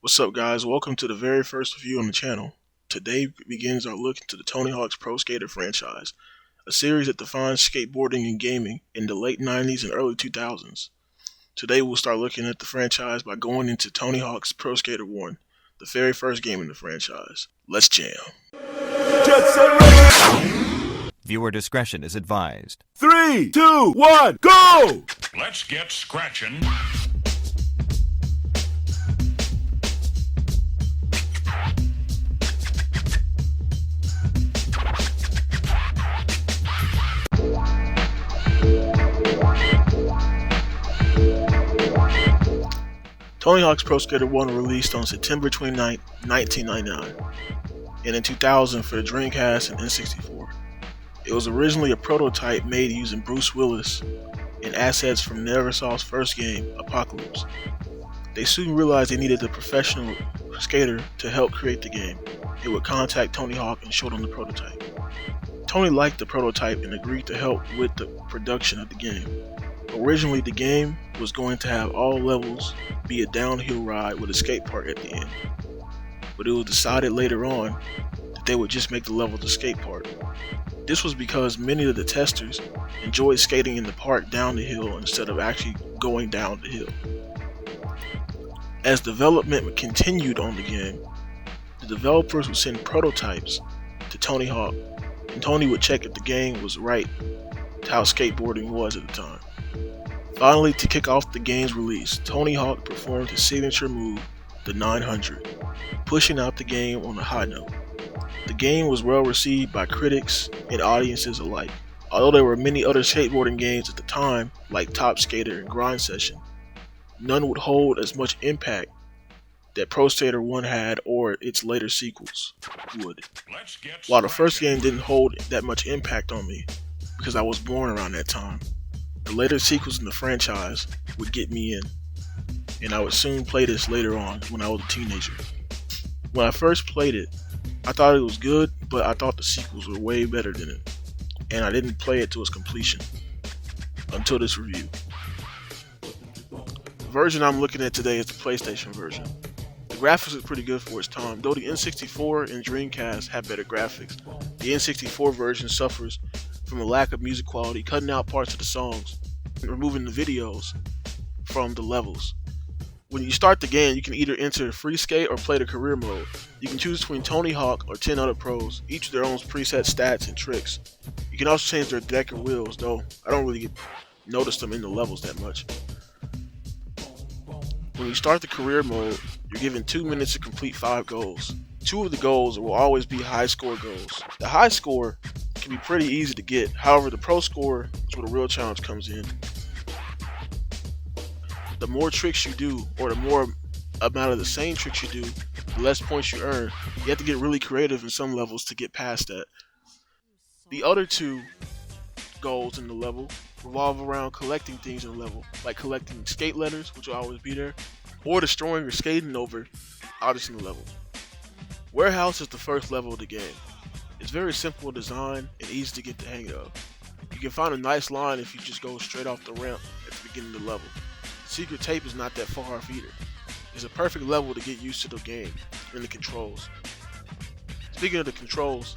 What's up, guys? Welcome to the very first review on the channel. Today begins our look into the Tony Hawk's Pro Skater franchise, a series that defines skateboarding and gaming in the late 90s and early 2000s. Today we'll start looking at the franchise by going into Tony Hawk's Pro Skater 1, the very first game in the franchise. Let's jam. Viewer discretion is advised. 3, 2, 1, go! Let's get scratching. Tony Hawk's Pro Skater 1 released on September 29, 1999, and in 2000 for the Dreamcast and N64. It was originally a prototype made using Bruce Willis and assets from Neversoft's first game, Apocalypse. They soon realized they needed a professional skater to help create the game. They would contact Tony Hawk and showed him the prototype. Tony liked the prototype and agreed to help with the production of the game. Originally, the game was going to have all levels be a downhill ride with a skate park at the end, but it was decided later on that they would just make the level the skate park. This was because many of the testers enjoyed skating in the park down the hill instead of actually going down the hill. As development continued on the game, the developers would send prototypes to Tony Hawk, and Tony would check if the game was right to how skateboarding was at the time. Finally, to kick off the game's release, Tony Hawk performed his signature move, the 900, pushing out the game on a high note. The game was well received by critics and audiences alike. Although there were many other skateboarding games at the time, like Top Skater and Grind Session, none would hold as much impact that Pro Skater 1 had or its later sequels would. While the first game didn't hold that much impact on me, because I was born around that time, the later sequels in the franchise would get me in, and I would soon play this later on when I was a teenager. When I first played it, I thought it was good, but I thought the sequels were way better than it, and I didn't play it to its completion until this review. The version I'm looking at today is the PlayStation version. The graphics are pretty good for its time, though the N64 and Dreamcast have better graphics. The N64 version suffers from a lack of music quality, cutting out parts of the songs and removing the videos from the levels. When you start the game, you can either enter free skate or play the career mode. You can choose between Tony Hawk or 10 other pros, each with their own preset stats and tricks. You can also change their deck or wheels, though I don't really notice them in the levels that much. When you start the career mode, you're given 2 minutes to complete 5 goals. 2 of the goals will always be high score goals. The high score can be pretty easy to get, however the pro score is where the real challenge comes in. The more tricks you do, or the more amount of the same tricks you do, the less points you earn. You have to get really creative in some levels to get past that. The other 2 goals in the level revolve around collecting things in the level, like collecting skate letters, which will always be there, or destroying or skating over objects in the level. Warehouse is the first level of the game. It's very simple design and easy to get the hang of. You can find a nice line if you just go straight off the ramp at the beginning of the level. Secret tape is not that far off either. It's a perfect level to get used to the game and the controls. Speaking of the controls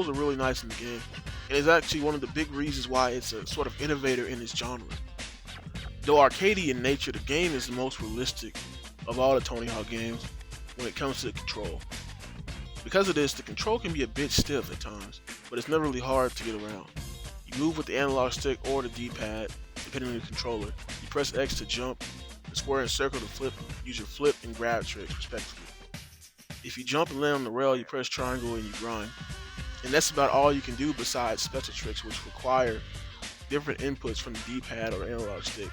are really nice in the game, and it's actually one of the big reasons why it's a sort of innovator in its genre. Though arcadey in nature, the game is the most realistic of all the Tony Hawk games when it comes to the control. Because of this, the control can be a bit stiff at times, but it's never really hard to get around. You move with the analog stick or the D-pad, depending on your controller. You press X to jump, and square and circle to flip. Use your flip and grab tricks, respectively. If you jump and land on the rail, you press triangle and you grind. And that's about all you can do besides special tricks, which require different inputs from the D-pad or analog stick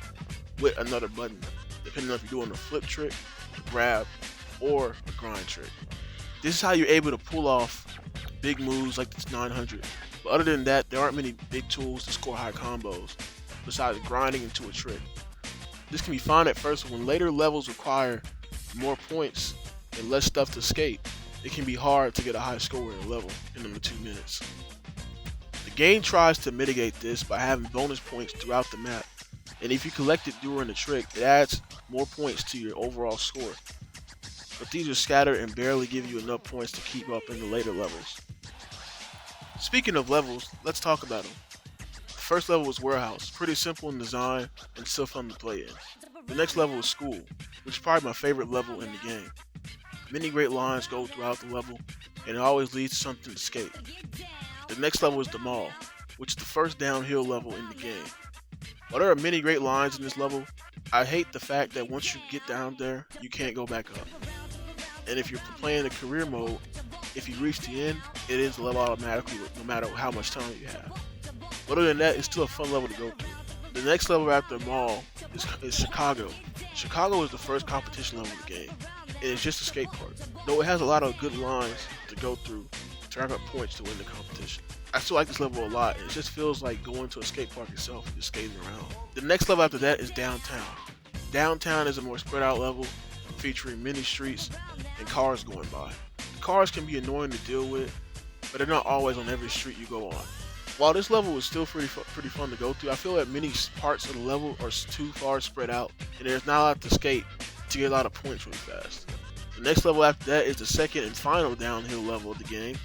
with another button, depending on if you're doing a flip trick, a grab, or a grind trick. This is how you're able to pull off big moves like this 900. But other than that, there aren't many big tools to score high combos, besides grinding into a trick. This can be fine at first, but when later levels require more points and less stuff to skate, it can be hard to get a high score in a level in under 2 minutes. The game tries to mitigate this by having bonus points throughout the map, and if you collect it during the trick, it adds more points to your overall score. but these are scattered and barely give you enough points to keep up in the later levels. Speaking of levels, let's talk about them. The first level was Warehouse, pretty simple in design and still fun to play in. The next level was School, which is probably my favorite level in the game. Many great lines go throughout the level, and it always leads to something to skate. The next level is the Mall, which is the first downhill level in the game. While there are many great lines in this level, I hate the fact that once you get down there, you can't go back up. And if you're playing the career mode, if you reach the end, it ends the level automatically no matter how much time you have. Other than that, it's still a fun level to go through. The next level after the Mall is Chicago. Chicago is the first competition level of the game, and it's just a skate park. Though it has a lot of good lines to go through to rack up points to win the competition. I still like this level a lot, and it just feels like going to a skate park itself and just skating around. The next level after that is Downtown. Downtown is a more spread out level featuring many streets and cars going by. The cars can be annoying to deal with, but they're not always on every street you go on. While this level is still pretty fun to go through, I feel that many parts of the level are too far spread out, and there's not a lot to skate to get a lot of points really fast. The next level after that is the second and final downhill level of the game,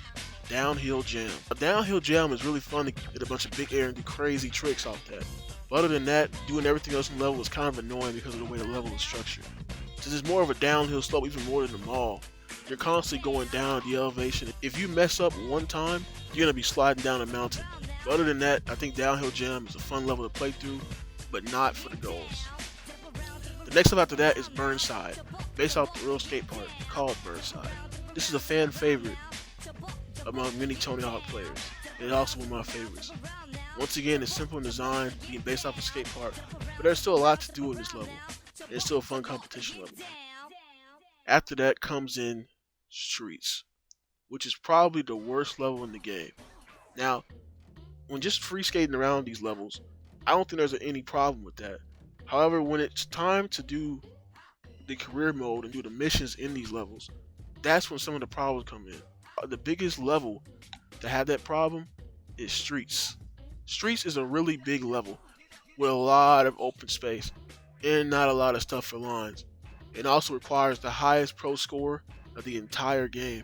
Downhill Jam. A downhill jam is really fun to get a bunch of big air and do crazy tricks off that. But other than that, doing everything else in the level is kind of annoying because of the way the level is structured. Since it's more of a downhill slope, even more than the Mall, you're constantly going down the elevation. If you mess up one time, you're going to be sliding down a mountain. But other than that, I think Downhill Jam is a fun level to play through, but not for the goals. The next level after that is Burnside, based off the real skate park called Burnside. This is a fan favorite among many Tony Hawk players, and it's also one of my favorites. Once again, it's simple in design, being based off a skate park, but there's still a lot to do in this level, and it's still a fun competition level. After that comes in Streets, which is probably the worst level in the game. Now, when just free skating around these levels, I don't think there's any problem with that. However, when it's time to do the career mode and do the missions in these levels, that's when some of the problems come in. The biggest level to have that problem is Streets. Streets is a really big level with a lot of open space and not a lot of stuff for lines. It also requires the highest pro score of the entire game.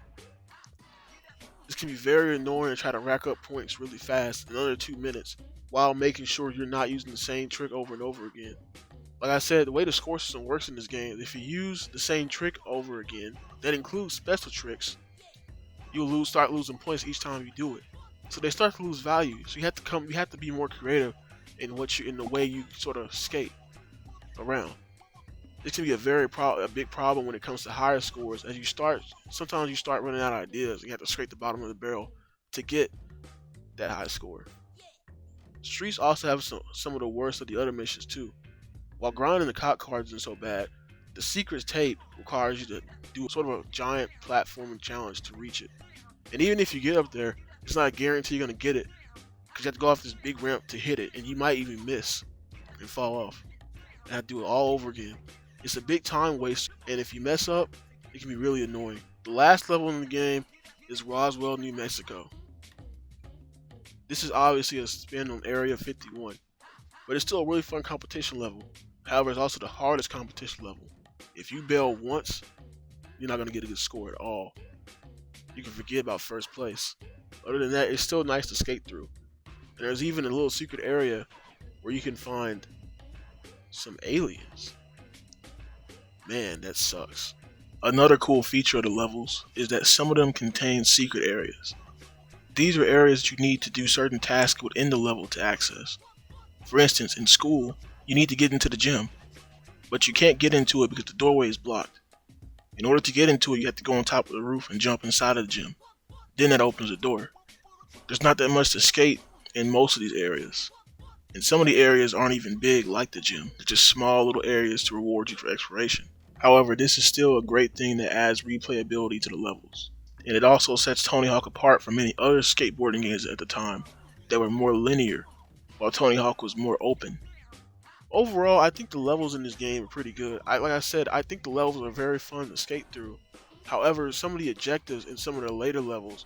This can be very annoying to try to rack up points really fast in under 2 minutes while making sure you're not using the same trick over and over again. Like I said, the way the score system works in this game, if you use the same trick over again, that includes special tricks, you'll start losing points each time you do it. So they start to lose value. So you have to be more creative in the way you sort of skate around. This can be a big problem when it comes to higher scores. Sometimes you start running out of ideas. And you have to scrape the bottom of the barrel to get that high score. Streets also have some of the worst of the other missions too. While grinding the cop cards isn't so bad, the Secrets tape requires you to do sort of a giant platforming challenge to reach it. And even if you get up there, it's not a guarantee you're going to get it, because you have to go off this big ramp to hit it, and you might even miss and fall off and have to do it all over again. It's a big time waste, and if you mess up, it can be really annoying. The last level in the game is Roswell, New Mexico. This is obviously a spin on Area 51, but it's still a really fun competition level. However, it's also the hardest competition level. If you bail once, you're not going to get a good score at all. You can forget about first place. Other than that, it's still nice to skate through. And there's even a little secret area where you can find some aliens. Man, that sucks. Another cool feature of the levels is that some of them contain secret areas. These are areas that you need to do certain tasks within the level to access. For instance, in school, you need to get into the gym, but you can't get into it because the doorway is blocked. In order to get into it, you have to go on top of the roof and jump inside of the gym. Then that opens the door. There's not that much to skate in most of these areas. And some of the areas aren't even big like the gym. They're just small little areas to reward you for exploration. However, this is still a great thing that adds replayability to the levels. And it also sets Tony Hawk apart from many other skateboarding games at the time that were more linear, while Tony Hawk was more open. Overall, I think the levels in this game are pretty good. Like I said, I think the levels are very fun to skate through. However, some of the objectives in some of the later levels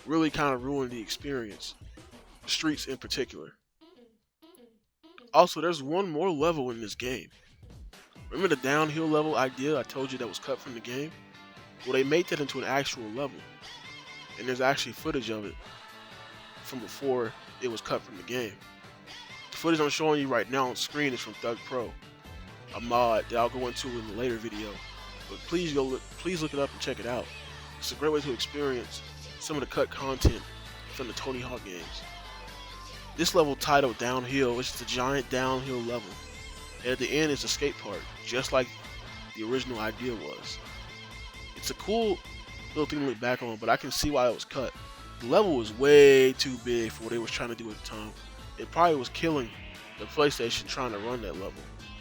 really kind of ruin the experience. Streets in particular. Also, there's one more level in this game Remember the downhill level idea I told you that was cut from the game? Well, they made that into an actual level, and there's actually footage of it from before it was cut from the game. The footage I'm showing you right now on screen is from Thug Pro, a mod that I'll go into in a later video. But please look it up and check it out. It's a great way to experience some of the cut content from the Tony Hawk games. This level, titled Downhill, is just a giant downhill level, and at the end is a skate park, just like the original idea was. It's a cool little thing to look back on, but I can see why it was cut. The level was way too big for what they was trying to do at the time. It probably was killing the PlayStation trying to run that level.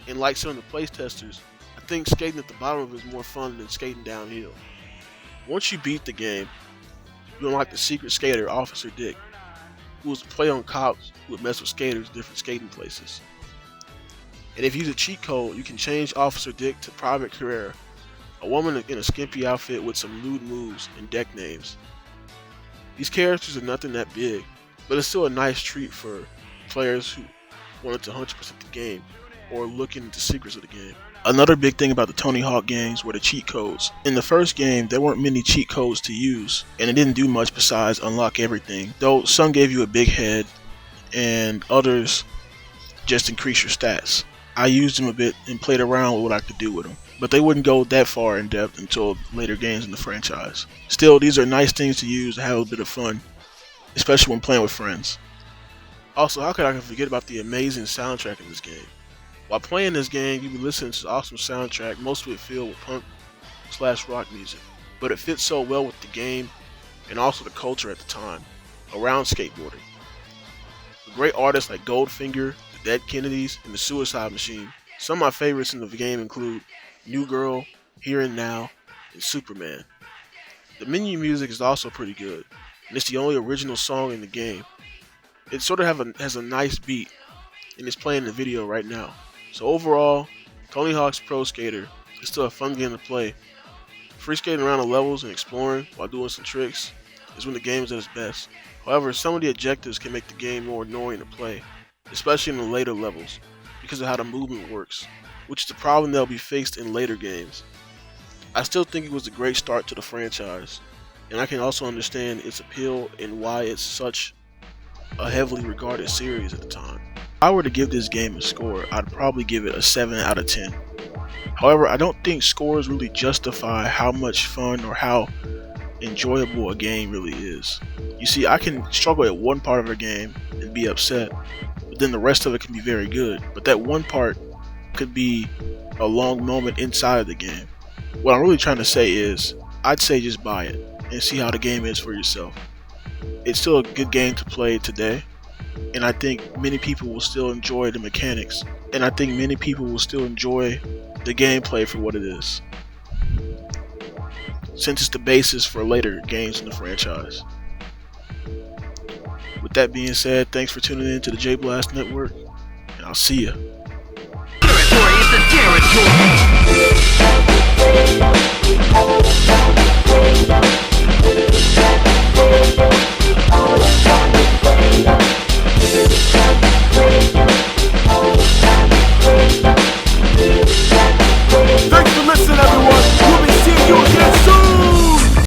And like some of the playtesters, I think skating at the bottom of it is more fun than skating downhill. Once you beat the game, you unlock the secret skater, Officer Dick, who was a play on cops who would mess with skaters in different skating places. And if you use a cheat code, you can change Officer Dick to Private Carrera, a woman in a skimpy outfit with some lewd moves and deck names. These characters are nothing that big, but it's still a nice treat for players who wanted to 100% the game or looking into secrets of the game. Another big thing about the Tony Hawk games were the cheat codes. In the first game, there weren't many cheat codes to use, and it didn't do much besides unlock everything, though some gave you a big head and others just increase your stats. I used them a bit and played around with what I could do with them, but they wouldn't go that far in depth until later games in the franchise. Still, these are nice things to use to have a bit of fun, especially when playing with friends. Also, how could I forget about the amazing soundtrack in this game? While playing this game, you'll be listening to the awesome soundtrack, most of it filled with punk/rock music, but it fits so well with the game and also the culture at the time around skateboarding. The great artists like Goldfinger, the Dead Kennedys, and the Suicide Machine. Some of my favorites in the game include New Girl, Here and Now, and Superman. The menu music is also pretty good, and it's the only original song in the game. It sort of has a nice beat, and it's playing in the video right now. So overall, Tony Hawk's Pro Skater is still a fun game to play. Free skating around the levels and exploring while doing some tricks is when the game is at its best. However, some of the objectives can make the game more annoying to play, especially in the later levels, because of how the movement works, which is a problem that will be fixed in later games. I still think it was a great start to the franchise, and I can also understand its appeal and why it's such a heavily regarded series at the time. If I were to give this game a score, I'd probably give it a 7 out of 10. However, I don't think scores really justify how much fun or how enjoyable a game really is. You see, I can struggle at one part of a game and be upset, but then the rest of it can be very good. But that one part could be a long moment inside of the game. What I'm really trying to say is, I'd say just buy it and see how the game is for yourself. It's still a good game to play today, and I think many people will still enjoy the mechanics, and I think many people will still enjoy the gameplay for what it is, since it's the basis for later games in the franchise. With that being said, thanks for tuning in to the J Blast Network, and I'll see ya. Territory is the territory.